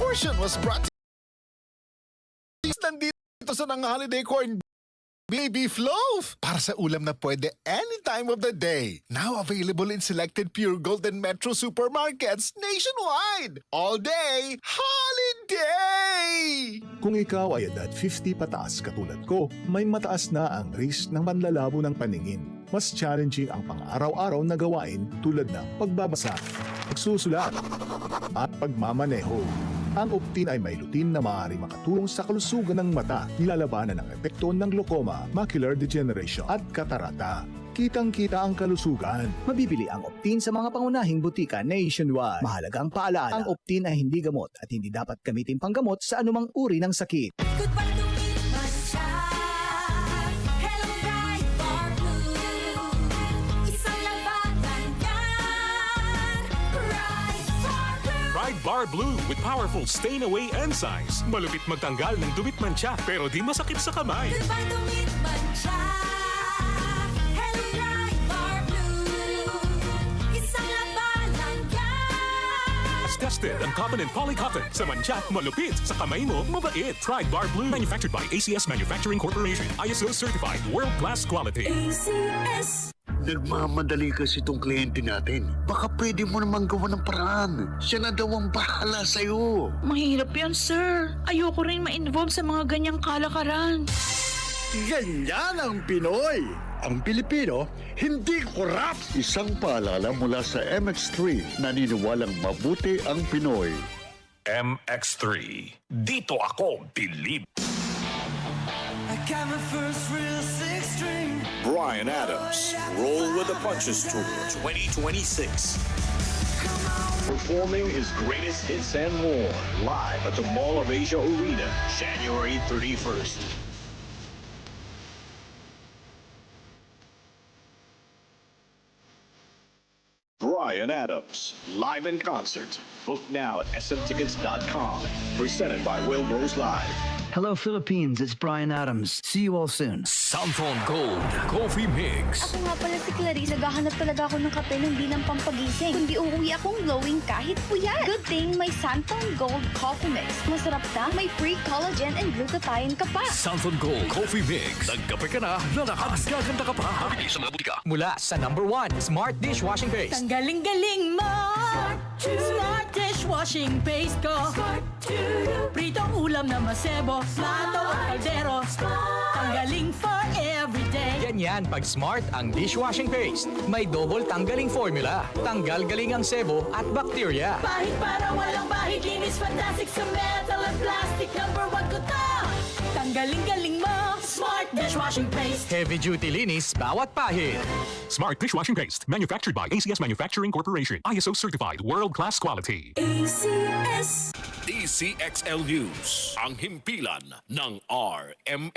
portion was brought to you. Nandito sa ng holiday corn baby loaf para sa ulam na pwede any time of the day. Now available in selected Pure Gold and Metro supermarkets nationwide. All day, holiday! Kung ikaw ay edad 50 pataas katulad ko, may mataas na ang risk ng panlalabo ng paningin. Mas challenging ang pang-araw-araw na gawain tulad ng pagbabasa, pagsusulat, at pagmamaneho. Ang Optin ay may lutin na maaari makatulong sa kalusugan ng mata, nilalabanan ng epekto ng glaucoma, macular degeneration at katarata. Kitang-kita ang kalusugan. Mabibili ang Optin sa mga pangunahing butika nationwide. Mahalagang paalala, ang Optin ay hindi gamot at hindi dapat gamitin panggamot sa anumang uri ng sakit. Goodbye to me, Mancha. Hello, bright for blue. Isang labatan yan. Bright for blue. Pride Bar Blue with powerful stain-away enzymes. Malupit magtanggal ng dumit mancha pero di masakit sa kamay. Goodbye to me, Mancha. Hello, bright for blue. Isang labanan yan. As tested ang cotton and polycotton. Sa mancha, malupit. Sa kamay mo, mabait. Pride Bar Blue. Manufactured by ACS Manufacturing Corporation. ISO certified. World-class quality. ACS. Nagmamadali kasi itong kliyente natin. Baka pwede mo namang gawa ng paraan. Siya na daw ang bahala sa'yo. Mahirap yan, sir. Ayoko rin ma-involve sa mga ganyang kalakaran. Ganyan ang Pinoy. Ang Pilipino, hindi korap. Isang paalala mula sa MX3, naniniwalang mabuti ang Pinoy. MX3. Dito ako, believe. I got my first real six-string. Bryan Adams, Roll with the Punches Tour 2026. Performing his greatest hits and more live at the Mall of Asia Arena, January 31st. Bryan Adams, live in concert. Book now at smtickets.com. Presented by Wilbur's Live. Hello Philippines, it's Bryan Adams. See you all soon. Santon Gold Coffee Mix. Ako nga pala si Clarice. Naghahanap talaga ako ng kape ng di ng pampagising. Kundi uuwi akong glowing kahit puyat. Good thing may Santon Gold Coffee Mix. Masarap na, may free collagen and glutathione ka pa. Santon Gold Coffee Mix. Nagkape ka na, lalakas gaganda ka pa. Mabili sa mga butika. Mula sa #1 Smart Dishwashing Paste. Ang galing-galing mo! Smart dishwashing paste ko. Pritong ulam na masebo. Plato at kaldero. Tanggaling for everyday. Ganyan pag Smart ang dishwashing paste. May double tanggaling formula. Tanggal galing ang sebo at bakterya. Bahid para walang bahid. Linis fantastic sa metal at plastic. #1 ko to. Tanggaling-galing mo. Smart dishwashing paste. Heavy duty linis bawat pahid. Smart dishwashing paste. Manufactured by ACS Manufacturing Corporation. ISO certified. World-class quality. ACS. DCXL News, ang himpilan ng RMN.